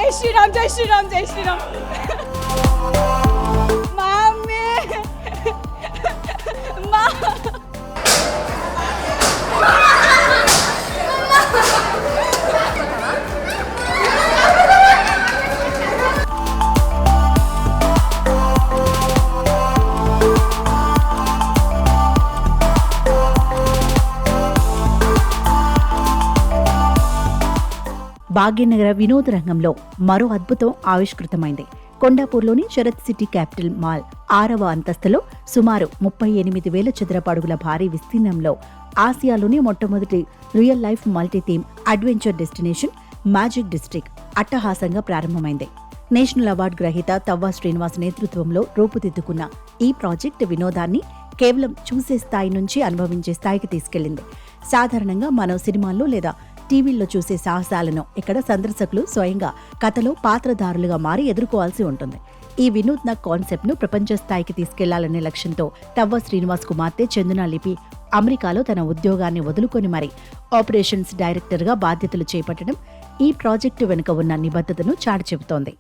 జై శ్రీరామ్ జై శ్రీరామ్ జై శ్రీరామ్. మమ్మీ మా భాగ్యనగర వినోద రంగంలో మరో అద్భుతం ఆవిష్కృతమైంది. కొండాపూర్లోని శరత్ సిటీ క్యాపిటల్ మాల్ 6వ అంతస్తులో సుమారు 38,000 చదరపు అడుగుల భారీ విస్తీర్ణంలో ఆసియాలోని మొట్టమొదటి real life multi theme adventure destination magic district అట్టహాసంగా ప్రారంభమైంది. నేషనల్ అవార్డు గ్రహీత తవ్వా శ్రీనివాస్ నేతృత్వంలో రూపుదిద్దుకున్న ఈ ప్రాజెక్ట్ వినోదాన్ని కేవలం చూసే స్థాయి నుంచి అనుభవించే స్థాయికి తీసుకెళ్లింది. సాధారణంగా మనం సినిమాల్లో లేదా టీవీల్లో చూసే సాహసాలను ఇక్కడ సందర్శకులు స్వయంగా కథలో పాత్రధారులుగా మారి ఎదుర్కోవాల్సి ఉంటుంది. ఈ వినూత్న కాన్సెప్ట్ ను ప్రపంచ స్థాయికి తీసుకెళ్లాలనే లక్ష్యంతో తవ్వ శ్రీనివాస్ కుమార్తె చందన లిపి అమెరికాలో తన ఉద్యోగాన్ని వదులుకొని మరి ఆపరేషన్స్ డైరెక్టర్ గా బాధ్యతలు చేపట్టడం ఈ ప్రాజెక్టు వెనుక ఉన్న నిబద్ధతను చాటి చెబుతోంది.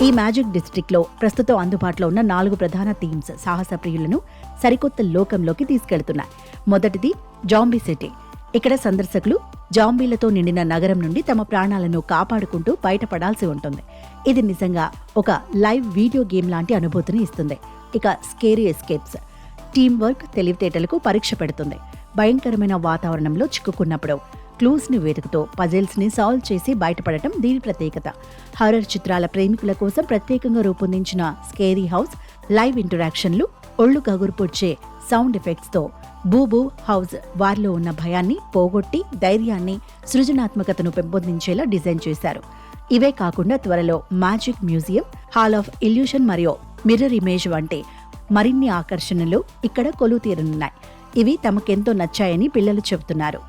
ఈ మ్యాజిక్ డిస్ట్రిక్ట్ లో ప్రస్తుతం అందుబాటులో ఉన్న 4 ప్రధాన థీమ్స్ సాహస ప్రియులను సరికొత్త లోకంలోకి తీసుకెళ్తున్నాయి. మొదటిది జాంబీ సిటీ. ఇక్కడ సందర్శకులు జాంబీలతో నిండిన నగరం నుండి తమ ప్రాణాలను కాపాడుకుంటూ బయటపడాల్సి ఉంటుంది. ఇది నిజంగా ఒక లైవ్ వీడియో గేమ్ లాంటి అనుభూతిని ఇస్తుంది. ఇక స్కేరీ ఎస్కేప్స్. టీమ్ వర్క్ తెలివితేటలకు పరీక్ష పెడుతుంది. భయంకరమైన వాతావరణంలో చిక్కుకున్నప్పుడు క్లూస్ ని వెతుకుతూ పజిల్స్ ని సాల్వ్ చేసి బయటపడటం దీని ప్రత్యేకత. హారర్ చిత్రాల ప్రేమికుల కోసం ప్రత్యేకంగా రూపొందించిన స్కేరీ హౌస్ లైవ్ ఇంటరాక్షన్లు, ఒళ్ళు కగురుపుడ్చే సౌండ్ ఎఫెక్ట్స్ తో బూబూ హౌస్ వారిలో ఉన్న భయాన్ని పోగొట్టి ధైర్యాన్ని, సృజనాత్మకతను పెంపొందించేలా డిజైన్ చేశారు. ఇవే కాకుండా త్వరలో magic museum, hall of illusion మరియు మిర్రర్ ఇమేజ్ వంటి మరిన్ని ఆకర్షణలు ఇక్కడ కొలువు తీరనున్నాయి. ఇవి తమకెంతో నచ్చాయని పిల్లలు చెబుతున్నారు.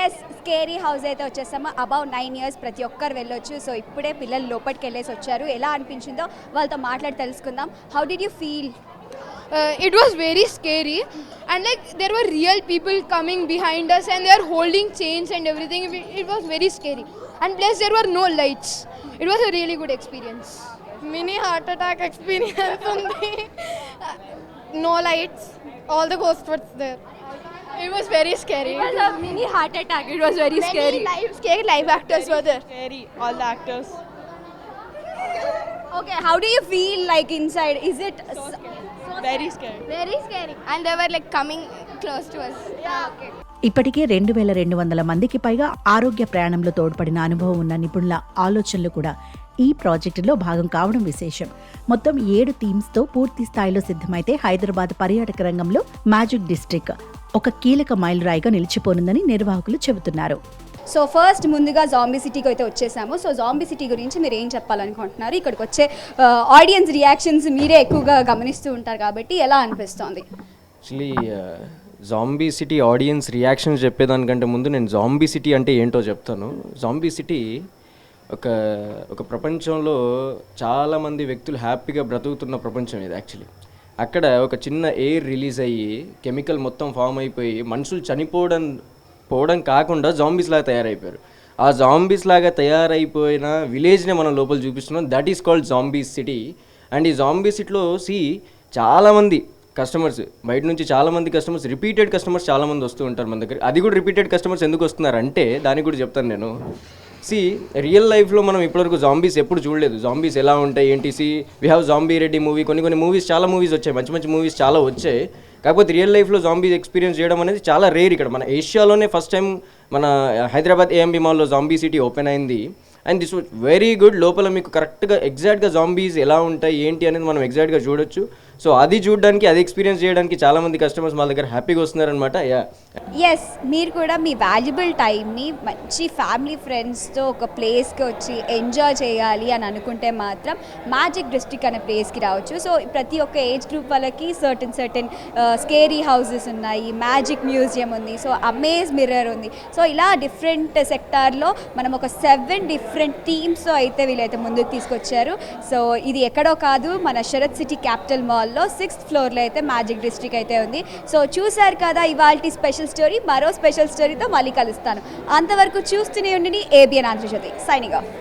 ఎస్, స్కేరీ హౌస్ అయితే వచ్చేసాము. అబౌవ్ 9 years ప్రతి ఒక్కరు వెళ్ళొచ్చు. సో ఇప్పుడే పిల్లలు లోపలికి వెళ్ళేసి వచ్చారు. ఎలా అనిపించిందో వాళ్ళతో మాట్లాడి తెలుసుకుందాం. How did you feel? It was very scary, and like there were real people coming behind us and they are holding chains and everything. It was very scary, and plus there were no lights. It was a really good experience. Mini heart attack experience undi. No lights, all the ghosts were there. It was very scary. It was a mini heart attack. It was very scary. Scary live actors were there. Scary, all the actors. Okay, how do you feel like inside? Is it Very scary. Very scary. And they were like coming close to us. Yeah, okay. ఇప్పటికే 2,200 మందికి పైగా ఆరోగ్య ప్రయాణంలో తోడ్పడిన అనుభవం ఉన్న నిపుణుల ఆలోచనలు కూడా ఈ ప్రాజెక్టులో భాగం కావడం విశేషం. మొత్తం 7 థీమ్స్ తో పూర్తి స్థాయిలో సిద్ధమైతే హైదరాబాద్ పర్యాటక రంగంలో మ్యాజిక్ డిస్ట్రిక్ట్ ఒక కీలక మైలురాయిగా నిలిచిపోనుందని నిర్వాహకులు చెబుతున్నారు. సో ఫస్ట్ ముందుగా జాంబీ సిటీకి అయితే వచ్చేసాము. సో జాంబీ సిటీ గురించి మీరు ఏం చెప్పాలనుకుంటున్నారు? ఇక్కడికి వచ్చే ఆడియన్స్ రియాక్షన్స్ మీరే ఎక్కువగా గమనిస్తూ ఉంటారు కాబట్టి ఎలా అనిపిస్తోంది? Actually zombie city audience reactions చెప్పేదానికంటే ముందు నేను జాంబీ సిటీ అంటే ఏంటో చెప్తాను. జాంబీ సిటీ ఒక ప్రపంచంలో చాలామంది వ్యక్తులు హ్యాపీగా బ్రతుకుతున్న ప్రపంచం ఇది. యాక్చువల్లీ అక్కడ ఒక చిన్న ఎయిర్ రిలీజ్ అయ్యి కెమికల్ మొత్తం ఫామ్ అయిపోయి మనుషులు పోవడం కాకుండా జాంబీస్ లాగా తయారైపోయారు. ఆ జాంబీస్ లాగా తయారైపోయిన విలేజ్ని మనం లోపల చూపిస్తున్నాం. That is called zombie city. And ఈ జాంబీ సిటీలో చాలామంది కస్టమర్స్ బయట నుంచి చాలామంది కస్టమర్స్ రిపీటెడ్ కస్టమర్స్ చాలామంది వస్తూ ఉంటారు మన దగ్గర. అది కూడా రిపీటెడ్ కస్టమర్స్ ఎందుకు వస్తున్నారంటే దానికి కూడా చెప్తాను నేను. రియల్ లైఫ్లో మనం ఇప్పటివరకు జాంబీస్ ఎప్పుడు చూడలేదు. జాంబీస్ ఎలా ఉంటాయి ఏంటి? We have zombie Reddy movie, కొన్ని మూవీస్, చాలా మూవీస్ వచ్చాయి, మంచి మూవీస్ చాలా వచ్చాయి. కాకపోతే రియల్ లైఫ్లో జాంబీస్ ఎక్స్పీరియన్స్ చేయడం అనేది చాలా రేర్. ఇక్కడ మన ఏషియాలోనే ఫస్ట్ టైం మన హైదరాబాద్ ఏఎంబీ మాల్లో జాంబీ సిటీ ఓపెన్ అయింది. And this was very good. లోపల మీకు కరెక్ట్గా ఎగ్జాక్ట్గా జాంబీస్ ఎలా ఉంటాయి ఏంటి అనేది మనం ఎగ్జాక్ట్గా చూడొచ్చు. సో అది చూడడానికి, అది ఎక్స్పీరియన్స్ చేయడానికి చాలామంది కస్టమర్స్ మా దగ్గర హ్యాపీగా వస్తున్నారనమాట. ఎస్, మీరు కూడా మీ వాల్యుబుల్ టైంని మంచి ఫ్యామిలీ ఫ్రెండ్స్తో ఒక ప్లేస్కి వచ్చి ఎంజాయ్ చేయాలి అని అనుకుంటే మాత్రం మ్యాజిక్ డిస్ట్రిక్ట్ అనే ప్లేస్కి రావచ్చు. సో ప్రతి ఒక్క ఏజ్ గ్రూప్ వాళ్ళకి సర్టన్ స్కేరీ హౌసెస్ ఉన్నాయి, మ్యాజిక్ మ్యూజియం ఉంది, సో అమేజ్ మిర్రర్ ఉంది. సో ఇలా డిఫరెంట్ సెక్టార్లో మనం ఒక 7 different డిఫరెంట్ థీమ్స్తో అయితే వీళ్ళైతే ముందుకు తీసుకొచ్చారు. సో ఇది ఎక్కడో కాదు, మన శరత్ సిటీ క్యాపిటల్ మాల్లో 6th ఫ్లోర్లో అయితే మ్యాజిక్ డిస్ట్రిక్ట్ అయితే ఉంది. సో చూశారు కదా ఇవాల్టి స్పెషల్ స్టోరీ. మరో స్పెషల్ స్టోరీతో మళ్ళీ కలుస్తాను. అంతవరకు చూస్తూనే ఉండండి ABN ఆంధ్రజ్యోతి. Signing off.